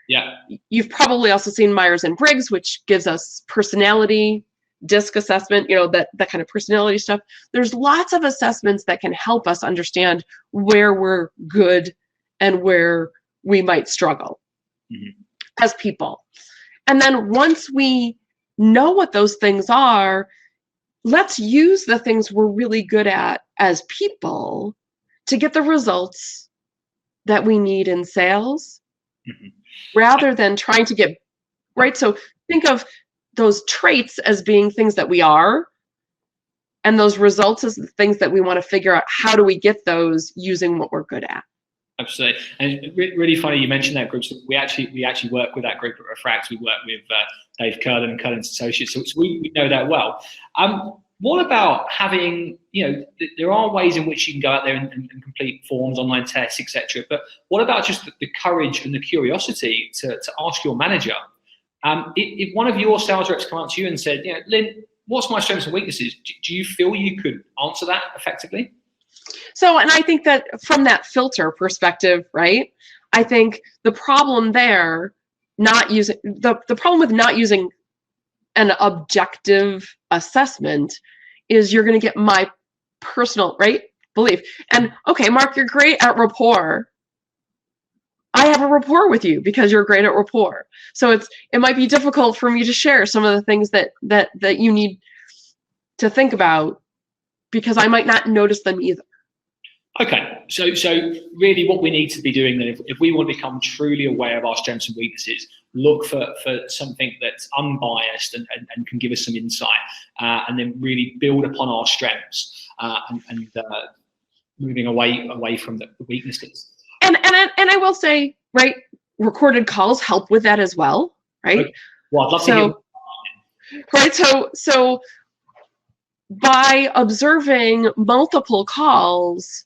Yeah. You've probably also seen Myers and Briggs, which gives us personality, DISC assessment, that kind of personality stuff. There's lots of assessments that can help us understand where we're good and where we might struggle as people. And then once we know what those things are, let's use the things we're really good at as people to get the results that we need in sales, rather than trying to get right. So think of those traits as being things that we are, and those results as the things that we want to figure out how do we get those using what we're good at. Absolutely. And really funny you mentioned that group. So we actually work with that group at Refract. We work with Dave Curlin and Curlin's Associates, so we know that well. What about having, there are ways in which you can go out there and complete forms, online tests, etc. But what about just the courage and the curiosity to ask your manager? If one of your sales reps come up to you and said, Lynn, what's my strengths and weaknesses? Do you feel you could answer that effectively? So, and I think that from that filter perspective, right, I think the problem there, the problem with not using an objective assessment is you're going to get my personal, right, belief. And okay, Mark, you're great at rapport. I have a rapport with you because you're great at rapport. So it might be difficult for me to share some of the things that you need to think about, because I might not notice them either. Okay, so really what we need to be doing then, if we want to become truly aware of our strengths and weaknesses, look for something that's unbiased and can give us some insight, and then really build upon our strengths, and moving away from the weaknesses. And I will say, right, recorded calls help with that as well, right? Okay. Well, I'd love to hear. Right, so by observing multiple calls,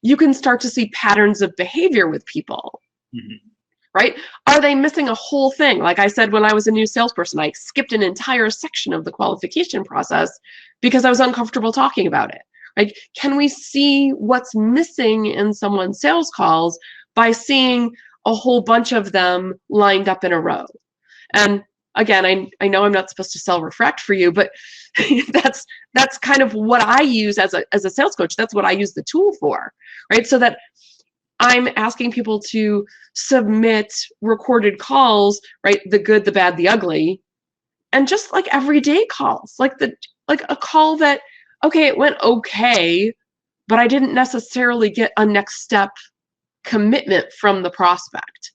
you can start to see patterns of behavior with people, right? Are they missing a whole thing? Like I said, when I was a new salesperson, I skipped an entire section of the qualification process because I was uncomfortable talking about it. Like, can we see what's missing in someone's sales calls by seeing a whole bunch of them lined up in a row? And again, I know I'm not supposed to sell Refract for you, but that's kind of what I use as a sales coach. That's what I use the tool for, right? So that I'm asking people to submit recorded calls, right? The good, the bad, the ugly, and just like everyday calls, like a call that, okay, it went okay, but I didn't necessarily get a next step commitment from the prospect.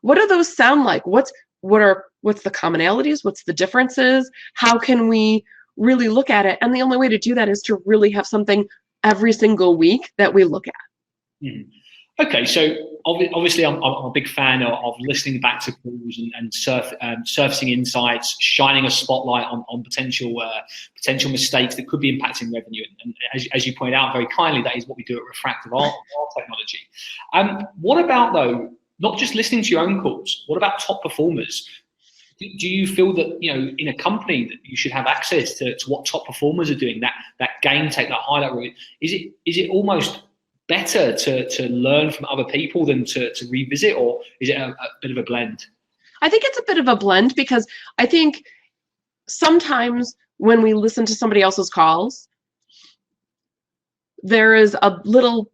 What do those sound like? What's the commonalities? What's the differences? How can we really look at it? And the only way to do that is to really have something every single week that we look at. Okay, so obviously I'm a big fan of listening back to calls and surfacing insights, shining a spotlight on potential mistakes that could be impacting revenue. And as you point out very kindly, that is what we do at Refract with our technology. What about, though, not just listening to your own calls, what about top performers? Do you feel that, in a company that you should have access to what top performers are doing, that game take, that highlight route? Is it almost better to learn from other people than to revisit, or is it a bit of a blend? I think it's a bit of a blend, because I think sometimes when we listen to somebody else's calls, there is a little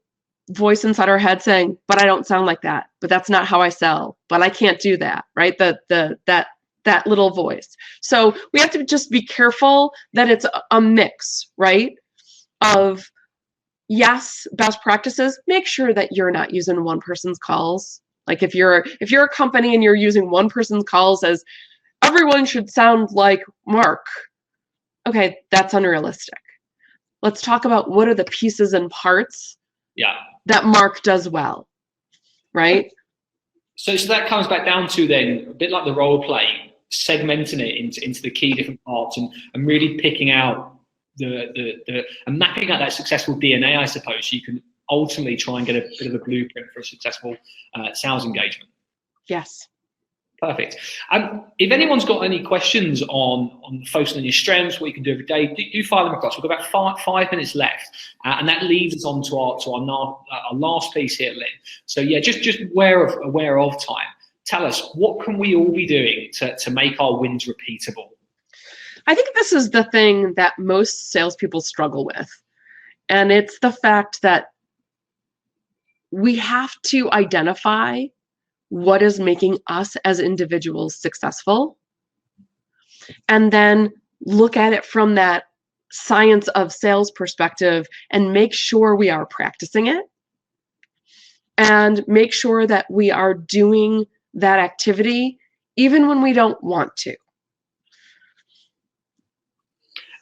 voice inside our head saying, but I don't sound like that, but that's not how I sell, but I can't do that, right? That little voice. So we have to just be careful that it's a mix, right? Of, yes, best practices. Make sure that you're not using one person's calls. Like if you're a company and you're using one person's calls as everyone should sound like Mark, okay, that's unrealistic. Let's talk about what are the pieces and parts that Mark does well, right? So that comes back down to then a bit like the role play, segmenting it into the key different parts and really picking out and mapping out that successful DNA, I suppose, so you can ultimately try and get a bit of a blueprint for a successful sales engagement. Yes. Perfect. If anyone's got any questions on focusing on your strengths, what you can do every day, do fire them across. We've got about 5 minutes left, and that leads us on to our last piece here, Lynn. So yeah, just aware of time. Tell us, what can we all be doing to make our wins repeatable? I think this is the thing that most salespeople struggle with, and it's the fact that we have to identify what is making us as individuals successful, and then look at it from that science of sales perspective and make sure we are practicing it and make sure that we are doing that activity even when we don't want to.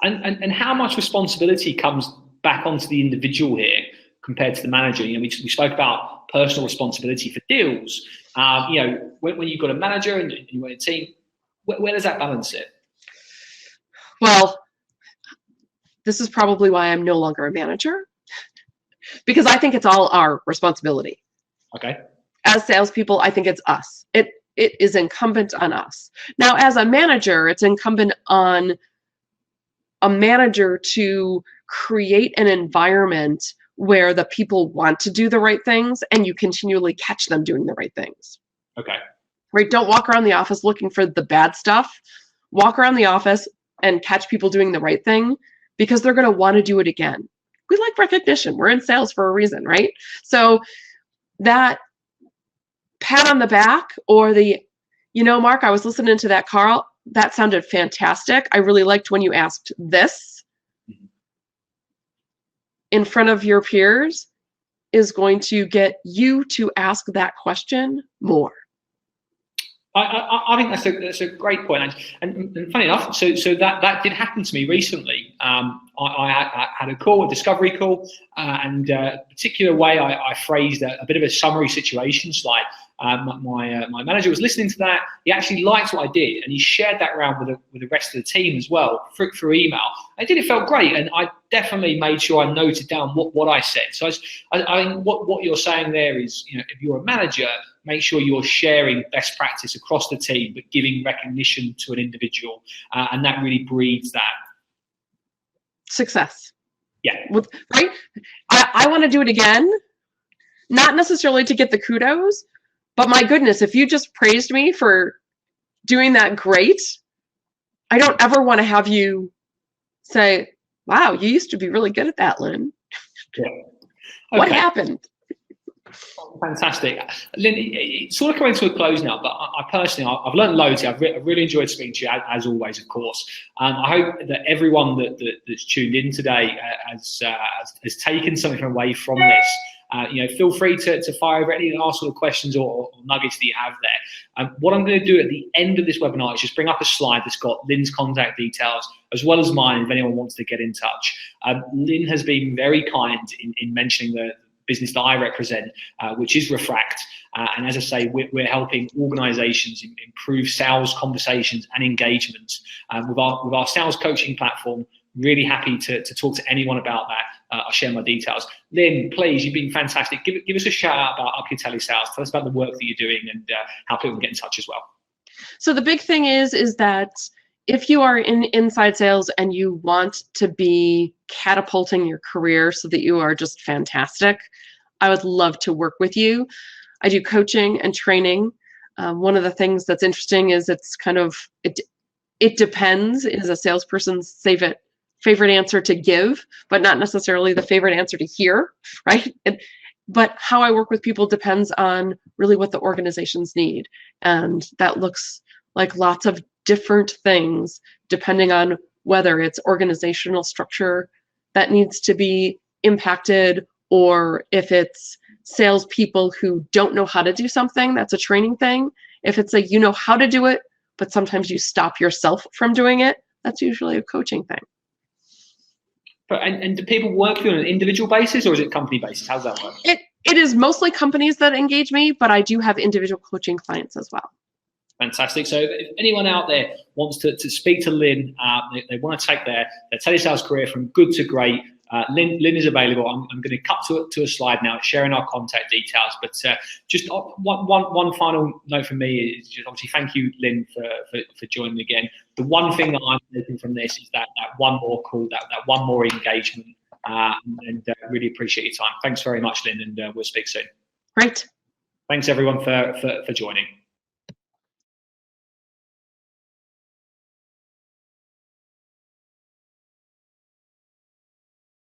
And how much responsibility comes back onto the individual here compared to the manager? You know, we spoke about personal responsibility for deals. You know, when you've got a manager and you want a team, where does that balance sit? Well, this is probably why I'm no longer a manager, because I think it's all our responsibility. Okay. As salespeople, I think it's us. It is incumbent on us. Now, as a manager, it's incumbent on a manager to create an environment where the people want to do the right things and you continually catch them doing the right things. Okay. Right? Don't walk around the office looking for the bad stuff. Walk around the office and catch people doing the right thing, because they're going to want to do it again. We like recognition. We're in sales for a reason, right? So that pat on the back, or the, you know, Mark, I was listening to that, Carl, that sounded fantastic. I really liked when you asked this in front of your peers, is going to get you to ask that question more. I think that's a great point, and funny enough, so that did happen to me recently. I had a call, a discovery call, and a particular way I phrased a bit of a summary situation slide. My manager was listening to that. He actually liked what I did, and he shared that around with the rest of the team as well through email. It felt great, and I definitely made sure I noted down what I said. So I think what you're saying there is, you know, if you're a manager, make sure you're sharing best practice across the team, but giving recognition to an individual, and that really breeds that success. Yeah. Right? I want to do it again, not necessarily to get the kudos, but my goodness, if you just praised me for doing that great, I don't ever want to have you say, wow, you used to be really good at that, Lynn. Yeah. Okay. What happened? Fantastic. Lynn, it's sort of coming to a close now, but I personally, I've learned loads here. I've really enjoyed speaking to you, as always, of course. I hope that everyone that's tuned in today has taken something away from this. You know, feel free to fire over any last sort of questions or nuggets that you have there. What I'm going to do at the end of this webinar is just bring up a slide that's got Lynn's contact details, as well as mine, if anyone wants to get in touch. Lynn has been very kind in mentioning the business that I represent, which is Refract. And as I say, we're helping organizations improve sales conversations and engagement with our sales coaching platform. Really happy to talk to anyone about that. I'll share my details. Lynn, please, you've been fantastic. Give us a shout out about Up Your TeleSales. Tell us about the work that you're doing and how people can get in touch as well. So the big thing is that if you are in inside sales and you want to be catapulting your career so that you are just fantastic, I would love to work with you. I do coaching and training. One of the things that's interesting is it's kind of, it depends, is a salesperson's favorite answer to give, but not necessarily the favorite answer to hear, right? But how I work with people depends on really what the organizations need. And that looks like lots of different things depending on whether it's organizational structure that needs to be impacted, or if it's salespeople who don't know how to do something, that's a training thing. If it's like, you know how to do it, but sometimes you stop yourself from doing it, that's usually a coaching thing. And do people work with you on an individual basis, or is it company basis? How's that work? It is mostly companies that engage me, but I do have individual coaching clients as well. Fantastic. So if anyone out there wants to speak to Lynn, they want to take their telesales career from good to great, Lynn is available. I'm going to cut to a slide now, sharing our contact details. But just one final note from me is just obviously thank you, Lynn, for joining again. The one thing that I'm taking from this is that one more call, that one more engagement, and really appreciate your time. Thanks very much, Lynn, and we'll speak soon. Great. Thanks everyone for joining.